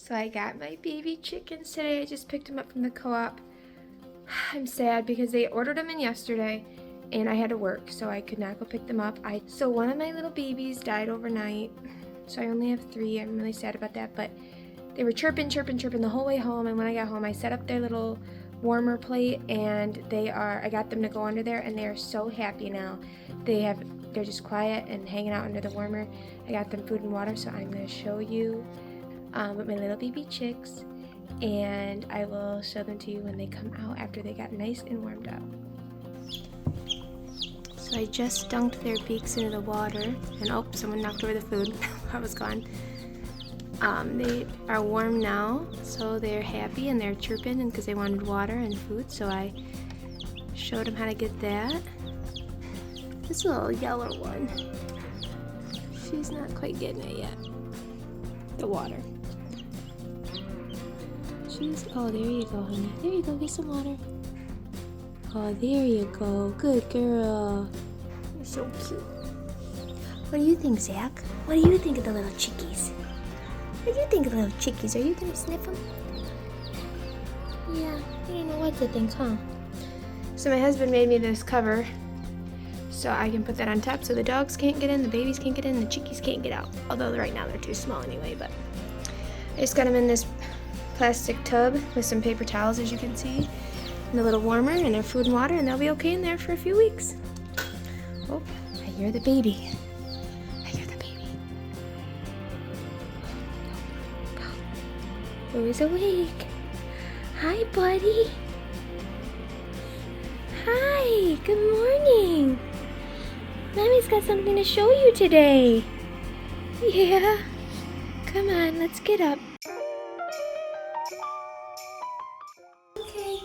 So I got my baby chickens today. I just picked them up from the co-op. I'm sad because they ordered them in yesterday and I had to work, so I could not go pick them up. So one of my little babies died overnight, so I only have 3. I'm really sad about that, but they were chirping the whole way home, and when I got home I set up their little warmer plate and I got them to go under there and they are so happy now. They're just quiet and hanging out under the warmer. I got them food and water, so I'm going to show you with my little baby chicks, and I will show them to you when they come out after they got nice and warmed up. So I just dunked their beaks into the water, and oh, someone knocked over the food. I was gone. They are warm now, so they're happy and they're chirping because they wanted water and food, so I showed them how to get that. This little yellow one, she's not quite getting it yet. The water. Oh, there you go, honey. There you go, get some water. Oh, there you go. Good girl. You're so cute. What do you think, Zach? What do you think of the little chickies? What do you think of the little chickies? Are you going to sniff them? Yeah, you don't know what to think, huh? So my husband made me this cover so I can put that on top so the dogs can't get in, the babies can't get in, the chickies can't get out. Although right now they're too small anyway, but I just got them in this plastic tub with some paper towels, as you can see, and a little warmer and their food and water, and they'll be okay in there for a few weeks. Oh, I hear the baby. I hear the baby. Oh, he's awake. Hi, buddy. Hi, good morning. Mommy's got something to show you today. Yeah. Come on, let's get up. Okay.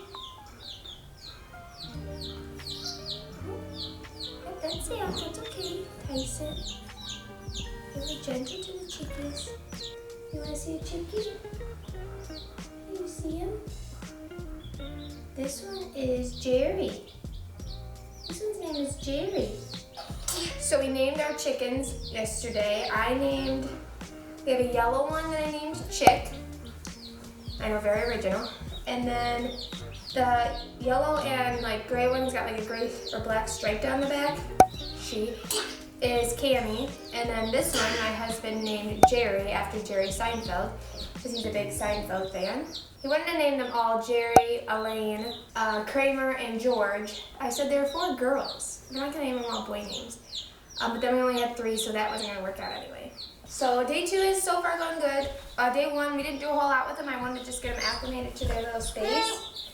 That's it. That's okay. Tyson. Really gentle to the chickies. You want to see a chickie? Can you see him? This one is Jerry. This one's name is Jerry. So we named our chickens yesterday. We have a yellow one that I named Chick. I know, very original. And then the yellow and like gray one's got like a gray or black stripe down the back. She is Cammy. And then this one my husband named Jerry after Jerry Seinfeld because he's a big Seinfeld fan. He wanted to name them all Jerry, Elaine, Kramer, and George. I said there were 4 girls. I'm not gonna name them all boy names. But then we only had 3, so that wasn't gonna work out anyway. So day 2 is so far going good. Day 1, we didn't do a whole lot with them. I wanted to just get them acclimated to their little space.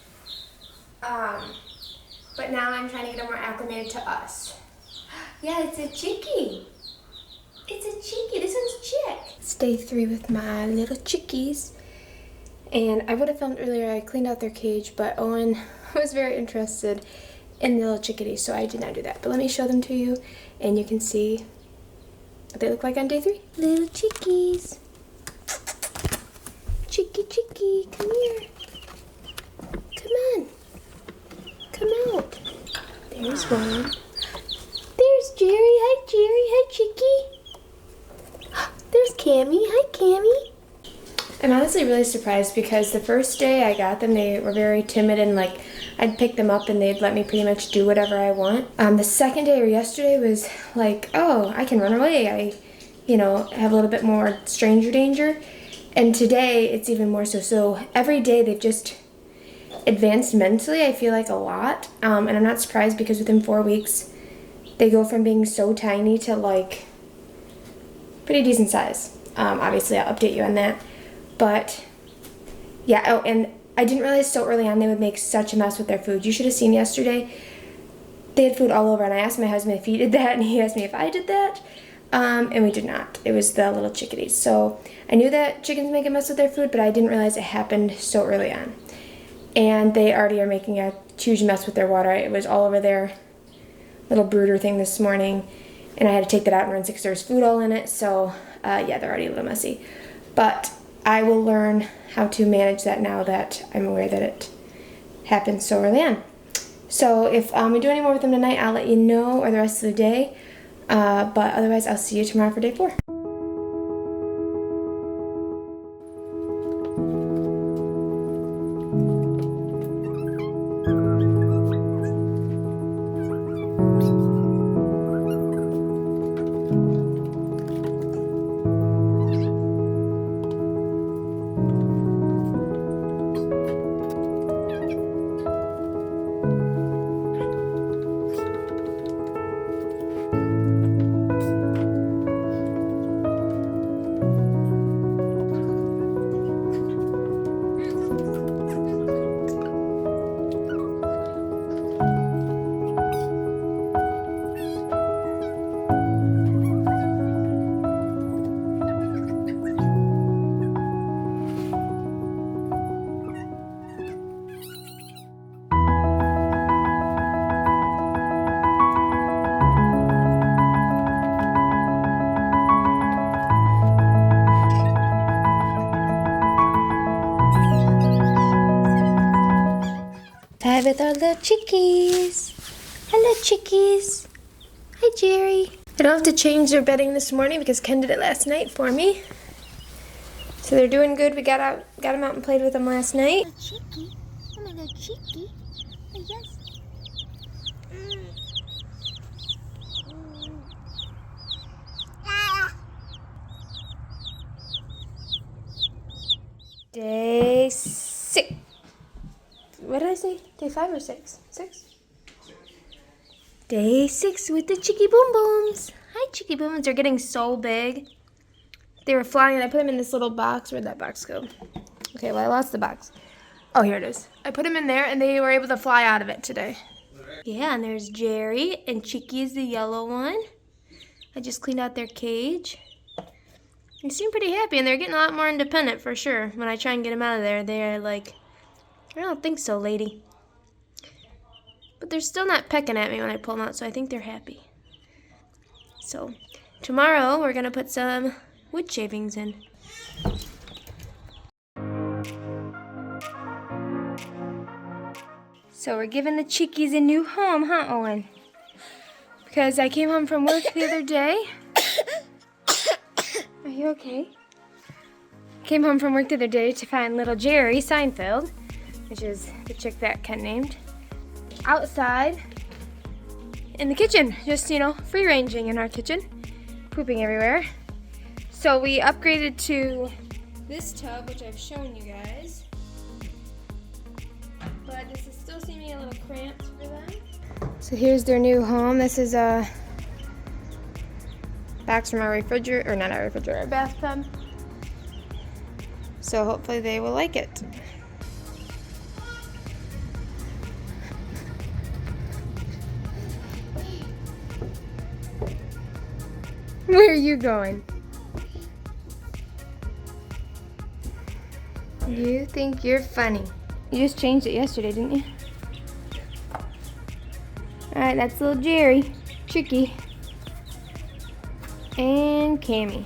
But now I'm trying to get them more acclimated to us. Yeah, it's a chickie. It's a chickie. This one's Chick. It's day 3 with my little chickies. And I would have filmed earlier. I cleaned out their cage, but Owen was very interested in the little chickadees, so I did not do that. But let me show them to you, and you can see what they look like on day 3. Little chickies. Chickie, come here. Come on. Come out. There's one. There's Jerry. Hi, Jerry. Hi, Chickie. There's Cammy. Hi, Cammy. I'm honestly really surprised because the first day I got them, they were very timid and like I'd pick them up and they'd let me pretty much do whatever I want. The second day or yesterday was like, oh, I can run away. I, have a little bit more stranger danger. And today it's even more so. So every day they've just advanced mentally, I feel like a lot. And I'm not surprised because within 4 weeks they go from being so tiny to like pretty decent size. Obviously I'll update you on that. But yeah, oh, and I didn't realize so early on they would make such a mess with their food. You should have seen yesterday. They had food all over, and I asked my husband if he did that, and he asked me if I did that, and we did not. It was the little chickadees. So I knew that chickens make a mess with their food, but I didn't realize it happened so early on. And they already are making a huge mess with their water. It was all over their little brooder thing this morning, and I had to take that out and rinse it because there was food all in it. So yeah, they're already a little messy. But I will learn how to manage that now that I'm aware that it happened so early on. So if we do any more with them tonight, I'll let you know, or the rest of the day. But otherwise, I'll see you tomorrow for day 4. outside with our little chickies. Hello, chickies. Hi, Jerry. I don't have to change their bedding this morning because Ken did it last night for me. So they're doing good. We got them out and played with them last night. Oh, cheeky. Oh my god, cheeky. Oh, yes. Day 6. What did I say? Day 5 or 6? 6? Day 6 with the Chicky Boom Booms. Hi, Chicky Booms. They're getting so big. They were flying. I put them in this little box. Where'd that box go? Okay, well, I lost the box. Oh, here it is. I put them in there, and they were able to fly out of it today. Yeah, and there's Jerry, and Chicky is the yellow one. I just cleaned out their cage. They seem pretty happy, and they're getting a lot more independent for sure. When I try and get them out of there, they're like, I don't think so, lady. But they're still not pecking at me when I pull them out, so I think they're happy. So, tomorrow we're going to put some wood shavings in. So we're giving the chickies a new home, huh, Owen? Because I came home from work the other day. Are you okay? Came home from work the other day to find little Jerry Seinfeld, which is the chick that Ken named, outside in the kitchen, just, free ranging in our kitchen, pooping everywhere. So we upgraded to this tub, which I've shown you guys, but this is still seeming a little cramped for them. So here's their new home. This is a box from our refrigerator, or not our refrigerator, our bathtub. So hopefully they will like it. Where are you going? You think you're funny. You just changed it yesterday, didn't you? Alright, that's little Jerry, Chicky, and Cammy.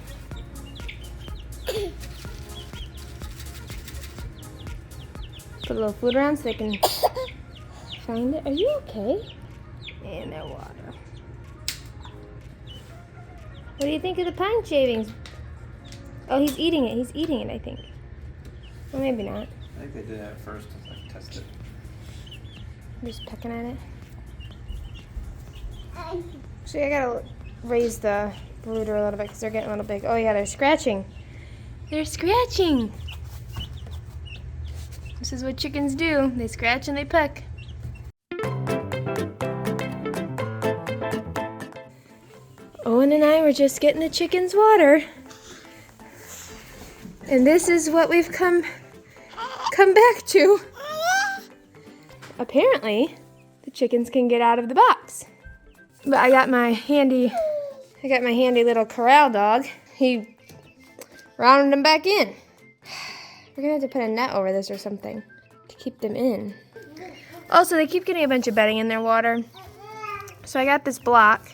Put a little food around so they can find it. Are you okay? And their water. What do you think of the pine shavings? Oh, he's eating it. He's eating it, I think. Or maybe not. I think they did that first to test it. I'm just pecking at it. So I gotta raise the brooder a little bit because they're getting a little big. Oh yeah, they're scratching. They're scratching. This is what chickens do. They scratch and they peck. Owen and I were just getting the chickens water. And this is what we've come back to. Apparently, the chickens can get out of the box. But I got my handy little corral dog. He rounded them back in. We're gonna have to put a net over this or something to keep them in. Also, they keep getting a bunch of bedding in their water. So I got this block,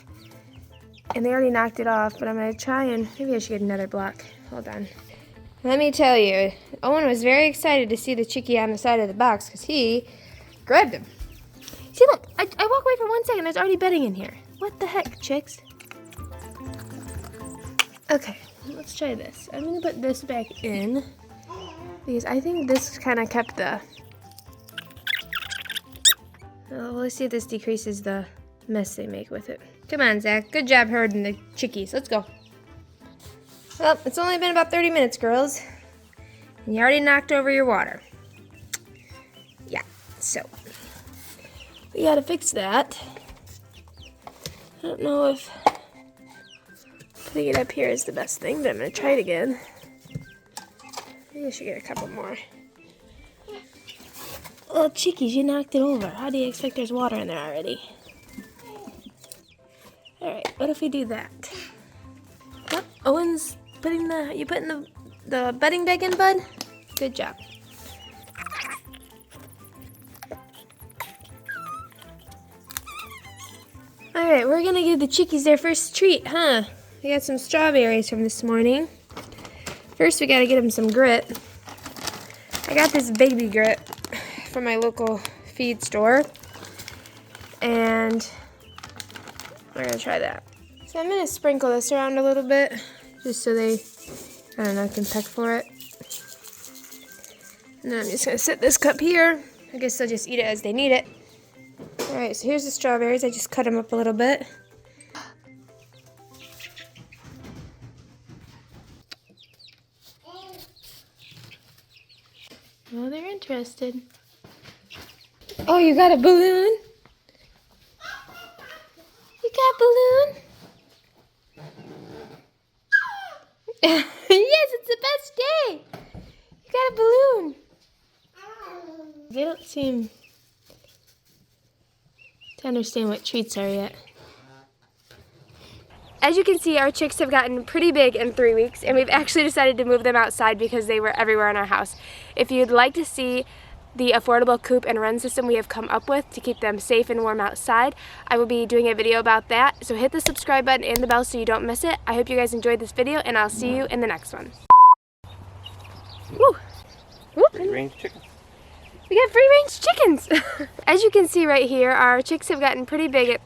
and they already knocked it off, but I'm gonna try and, maybe I should get another block. Hold on. Let me tell you, Owen was very excited to see the chickie on the side of the box because he grabbed him. See, look, I walk away for 1 second, there's already bedding in here. What the heck, chicks? Okay, let's try this. I'm gonna put this back in because I think this kind of kept the... Oh, let's see if this decreases the mess they make with it. Come on, Zach. Good job herding the chickies. Let's go. Well, it's only been about 30 minutes, girls. And you already knocked over your water. Yeah, so we gotta fix that. I don't know if putting it up here is the best thing, but I'm gonna try it again. Maybe I should get a couple more. Oh, chickies, you knocked it over. How do you expect there's water in there already? Alright, what if we do that? Oh, Owen's putting the bedding back in, bud? Good job. Alright, we're gonna give the chickies their first treat, huh? We got some strawberries from this morning. First, we gotta get them some grit. I got this baby grit from my local feed store. And we're gonna try that. So I'm gonna sprinkle this around a little bit, just so they, I don't know, can peck for it. And then I'm just gonna set this cup here. I guess they'll just eat it as they need it. All right, so here's the strawberries. I just cut them up a little bit. Well, they're interested. Oh, you got a balloon? You got a balloon? Yes, it's the best day. You got a balloon. They don't seem to understand what treats are yet. As you can see, our chicks have gotten pretty big in 3 weeks, and we've actually decided to move them outside because they were everywhere in our house. If you'd like to see the affordable coop and run system we have come up with to keep them safe and warm outside, I will be doing a video about that. So hit the subscribe button and the bell so you don't miss it. I hope you guys enjoyed this video, and I'll see you in the next one. Woo! Free range chickens. We got free range chickens! As you can see right here, our chicks have gotten pretty big at